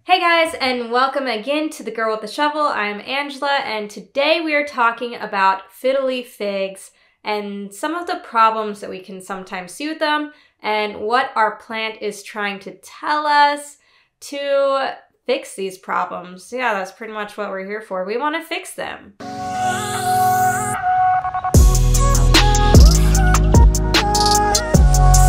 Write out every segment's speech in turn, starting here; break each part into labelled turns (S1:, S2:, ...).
S1: Hey guys, and welcome again to The Girl with the Shovel. I'm Angela, and today we are talking about fiddle leaf figs and some of the problems that we can sometimes see with them and what our plant is trying to tell us to fix these problems. Yeah, that's pretty much what we're here for. We want to fix them.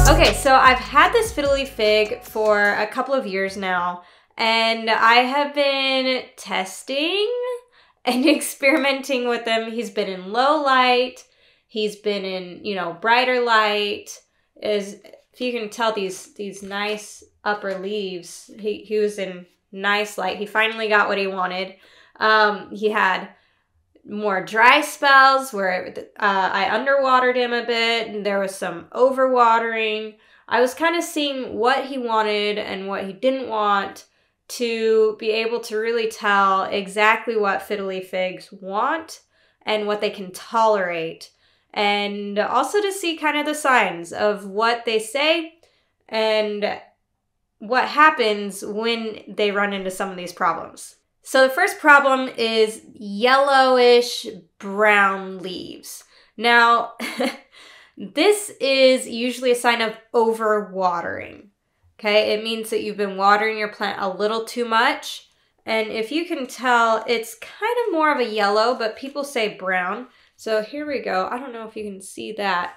S1: Okay, so I've had this fiddle leaf fig for a couple of years now. And I have been testing and experimenting with him. He's been in low light. He's been in, brighter light. If you can tell these nice upper leaves, he was in nice light. He finally got what he wanted. He had more dry spells where I underwatered him a bit, and there was some overwatering. I was kind of seeing what he wanted and what he didn't want, to be able to really tell exactly what fiddle leaf figs want and what they can tolerate. And also to see kind of the signs of what they say and what happens when they run into some of these problems. So the first problem is yellowish brown leaves. Now, this is usually a sign of overwatering. Okay, it means that you've been watering your plant a little too much. And if you can tell, it's kind of more of a yellow, but people say brown. So here we go. I don't know if you can see that.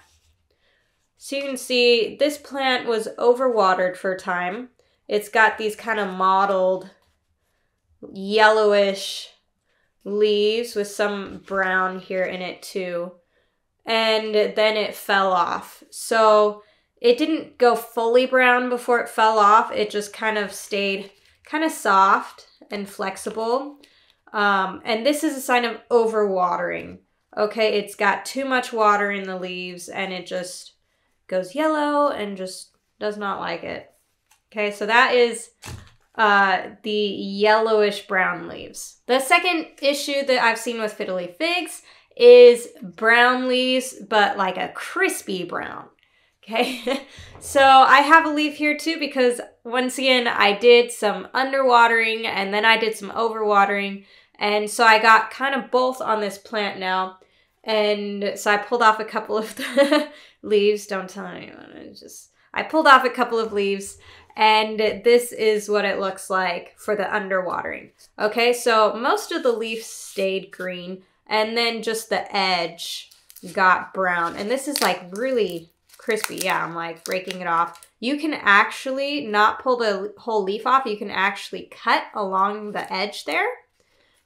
S1: So you can see this plant was overwatered for a time. It's got these kind of mottled yellowish leaves with some brown here in it too. And then it fell off. So it didn't go fully brown before it fell off. It just kind of stayed kind of soft and flexible. And this is a sign of overwatering. Okay, it's got too much water in the leaves and it just goes yellow and just does not like it. Okay, so that is the yellowish brown leaves. The second issue that I've seen with fiddle leaf figs is brown leaves, but like a crispy brown. Okay, so I have a leaf here too because once again, I did some underwatering and then I did some overwatering. And so I got kind of both on this plant now. And so I pulled off a couple of the leaves. Don't tell anyone. I pulled off a couple of leaves and this is what it looks like for the underwatering. Okay, so most of the leaves stayed green and then just the edge got brown. And this is like really crispy. Yeah, I'm like breaking it off. You can actually not pull the whole leaf off. You can actually cut along the edge there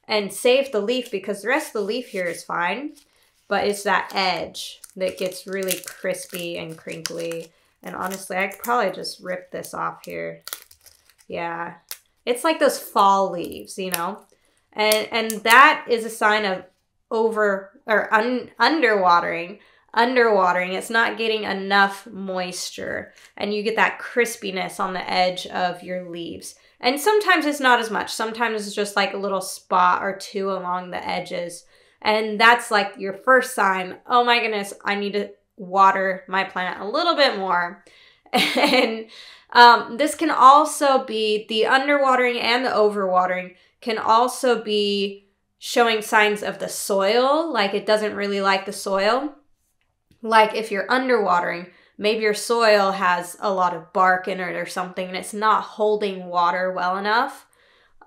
S1: and save the leaf because the rest of the leaf here is fine. But it's that edge that gets really crispy and crinkly. And honestly, I could probably just rip this off here. Yeah, it's like those fall leaves, and that is a sign of underwatering. It's not getting enough moisture and you get that crispiness on the edge of your leaves. And sometimes it's not as much. Sometimes it's just like a little spot or two along the edges. And that's like your first sign. Oh my goodness, I need to water my plant a little bit more. And this can also be, the underwatering and the overwatering can also be showing signs of the soil, like it doesn't really like the soil. Like if you're underwatering, maybe your soil has a lot of bark in it or something and it's not holding water well enough.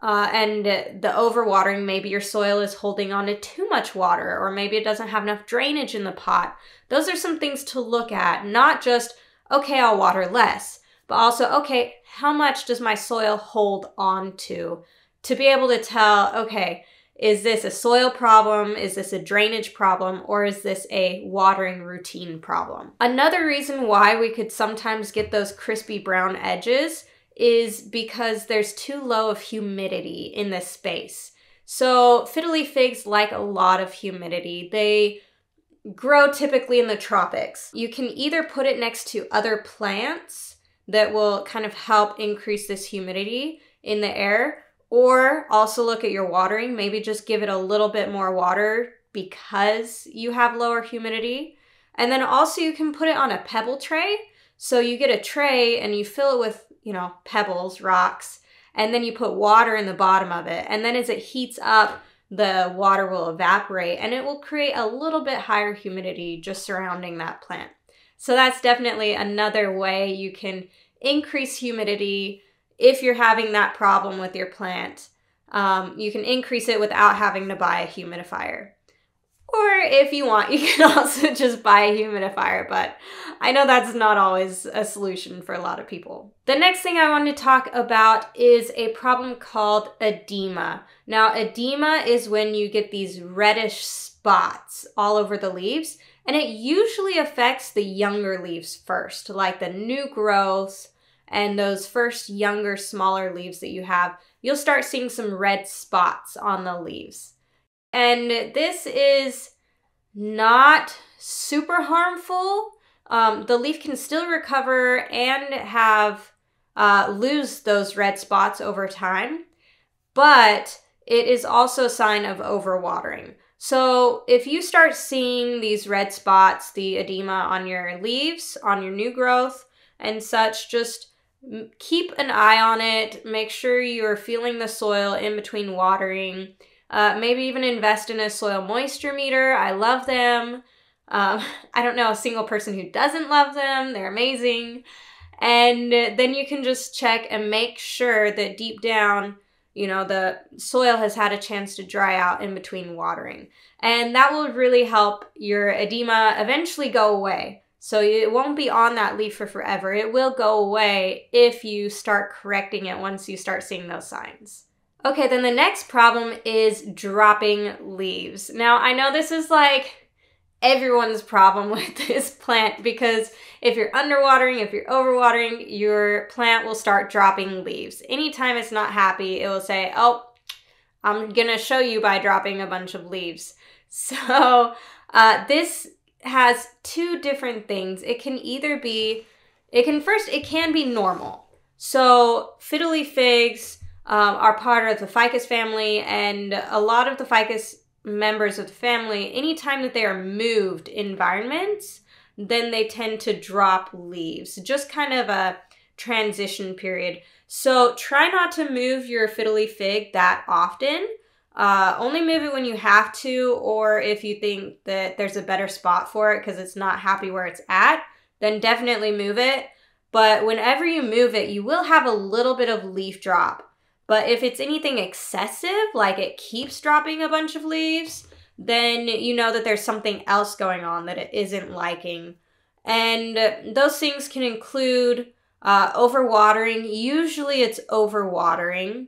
S1: And the overwatering, maybe your soil is holding on to too much water or maybe it doesn't have enough drainage in the pot. Those are some things to look at, not just, okay, I'll water less, but also, okay, how much does my soil hold on to be able to tell, okay, is this a soil problem? Is this a drainage problem? Or is this a watering routine problem? Another reason why we could sometimes get those crispy brown edges is because there's too low of humidity in this space. So fiddle leaf figs like a lot of humidity. They grow typically in the tropics. You can either put it next to other plants that will kind of help increase this humidity in the air, or also look at your watering. Maybe just give it a little bit more water because you have lower humidity. And then also you can put it on a pebble tray. So you get a tray and you fill it with, pebbles, rocks, and then you put water in the bottom of it. And then as it heats up, the water will evaporate and it will create a little bit higher humidity just surrounding that plant. So that's definitely another way you can increase humidity if you're having that problem with your plant. You can increase it without having to buy a humidifier. Or if you want, you can also just buy a humidifier, but I know that's not always a solution for a lot of people. The next thing I want to talk about is a problem called edema. Now, edema is when you get these reddish spots all over the leaves, and it usually affects the younger leaves first, like the new growth and those first younger, smaller leaves that you have. You'll start seeing some red spots on the leaves. And this is not super harmful. The leaf can still recover and have lose those red spots over time, but it is also a sign of overwatering. So if you start seeing these red spots, the edema on your leaves, on your new growth and such, just keep an eye on it. Make sure you're feeling the soil in between watering. Maybe even invest in a soil moisture meter. I love them. I don't know a single person who doesn't love them. They're amazing. And then you can just check and make sure that deep down, you know, the soil has had a chance to dry out in between watering. And that will really help your edema eventually go away. So it won't be on that leaf for forever. It will go away if you start correcting it once you start seeing those signs. Okay, then the next problem is dropping leaves. Now, I know this is like everyone's problem with this plant because if you're underwatering, if you're overwatering, your plant will start dropping leaves. Anytime it's not happy, it will say, oh, I'm gonna show you by dropping a bunch of leaves. So this has two different things. It can either be, it can be normal. So Fiddle Leaf Figs are part of the ficus family, and a lot of the ficus members of the family, anytime that they are moved environments, then they tend to drop leaves. Just kind of a transition period. So try not to move your Fiddle Leaf Fig that often. Only move it when you have to, or if you think that there's a better spot for it because it's not happy where it's at, then definitely move it. But whenever you move it, you will have a little bit of leaf drop. But if it's anything excessive, like it keeps dropping a bunch of leaves, then you know that there's something else going on that it isn't liking. And those things can include overwatering. Usually it's overwatering.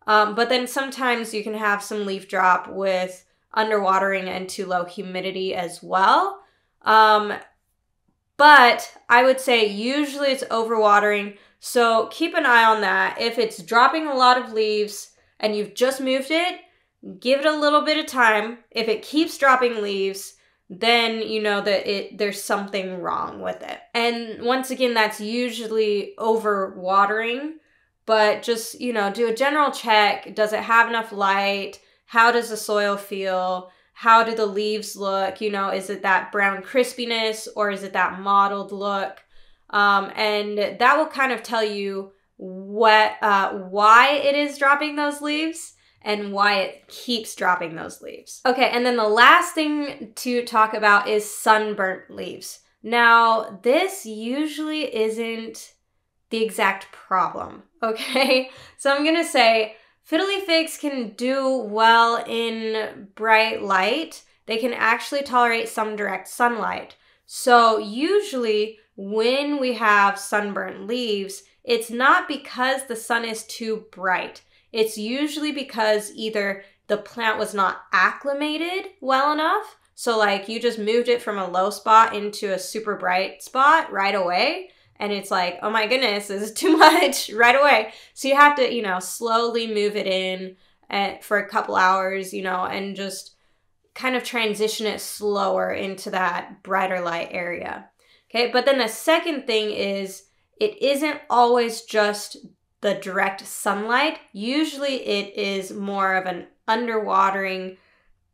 S1: But then sometimes you can have some leaf drop with underwatering and too low humidity as well. But I would say usually it's overwatering. So keep an eye on that. If it's dropping a lot of leaves and you've just moved it, give it a little bit of time. If it keeps dropping leaves, then you know that there's something wrong with it. And once again, that's usually overwatering, but just, you know, do a general check. Does it have enough light? How does the soil feel? How do the leaves look? You know, is it that brown crispiness or is it that mottled look? And that will kind of tell you why it is dropping those leaves and why it keeps dropping those leaves. Okay, and then the last thing to talk about is sunburnt leaves. Now, this usually isn't the exact problem, okay? So I'm gonna say Fiddle Leaf Figs can do well in bright light. They can actually tolerate some direct sunlight. So usually when we have sunburnt leaves, it's not because the sun is too bright. It's usually because either the plant was not acclimated well enough, so like you just moved it from a low spot into a super bright spot right away, and it's like, oh my goodness, this is too much right away. So you have to, you know, slowly move it in for a couple hours, you know, and just kind of transition it slower into that brighter light area. Okay, but then the second thing is it isn't always just the direct sunlight. Usually it is more of an underwatering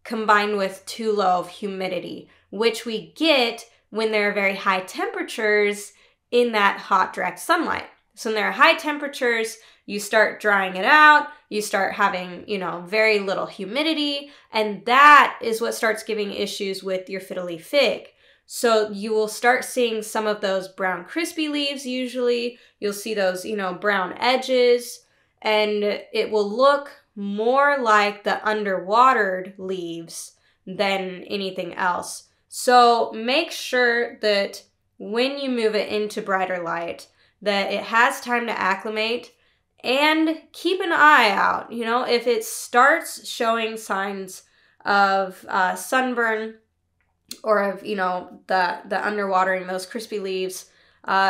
S1: combined with too low of humidity, which we get when there are very high temperatures in that hot direct sunlight. So when there are high temperatures, you start drying it out, you start having, you know, very little humidity, and that is what starts giving issues with your Fiddle Leaf Fig. So you will start seeing some of those brown crispy leaves usually. You'll see those, you know, brown edges, and it will look more like the underwatered leaves than anything else. So make sure that when you move it into brighter light, that it has time to acclimate, and keep an eye out. You know, if it starts showing signs of sunburn, or of, you know, the underwatering, those crispy leaves.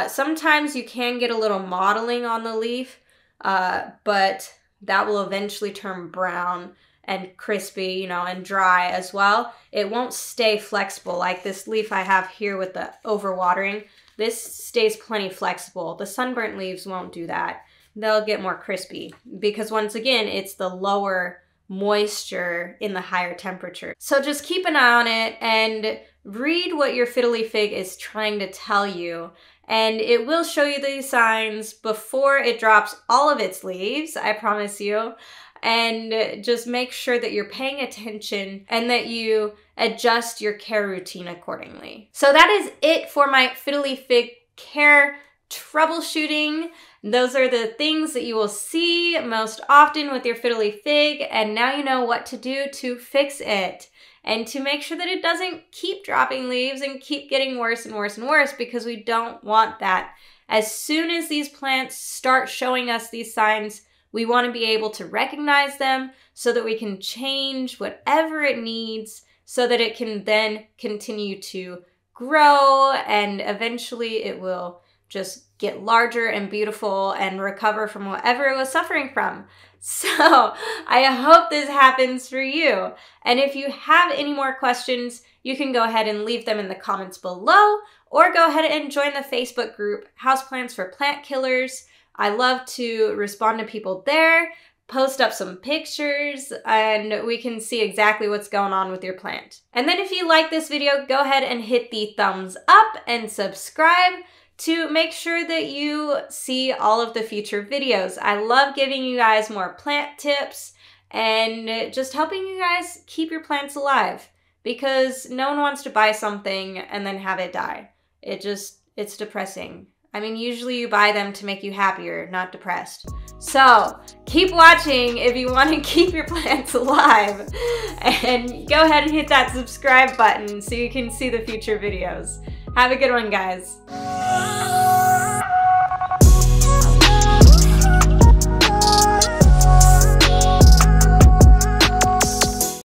S1: Sometimes you can get a little mottling on the leaf, but that will eventually turn brown and crispy, you know, and dry as well. It won't stay flexible like this leaf I have here with the overwatering. This stays plenty flexible. The sunburnt leaves won't do that. They'll get more crispy because, once again, it's the lower moisture in the higher temperature. So just keep an eye on it and read what your Fiddle Leaf Fig is trying to tell you. And it will show you these signs before it drops all of its leaves, I promise you. And just make sure that you're paying attention and that you adjust your care routine accordingly. So that is it for my Fiddle Leaf Fig care troubleshooting. Those are the things that you will see most often with your Fiddle Leaf Fig, and now you know what to do to fix it and to make sure that it doesn't keep dropping leaves and keep getting worse and worse and worse, because we don't want that. As soon as these plants start showing us these signs, we want to be able to recognize them so that we can change whatever it needs so that it can then continue to grow, and eventually it will just get larger and beautiful and recover from whatever it was suffering from. So I hope this happens for you. And if you have any more questions, you can go ahead and leave them in the comments below, or go ahead and join the Facebook group, Houseplants for Plant Killers. I love to respond to people there, post up some pictures, and we can see exactly what's going on with your plant. And then if you like this video, go ahead and hit the thumbs up and subscribe to make sure that you see all of the future videos. I love giving you guys more plant tips and just helping you guys keep your plants alive, because no one wants to buy something and then have it die. It's depressing. I mean, usually you buy them to make you happier, not depressed. So keep watching if you want to keep your plants alive, and go ahead and hit that subscribe button so you can see the future videos. Have a good one, guys.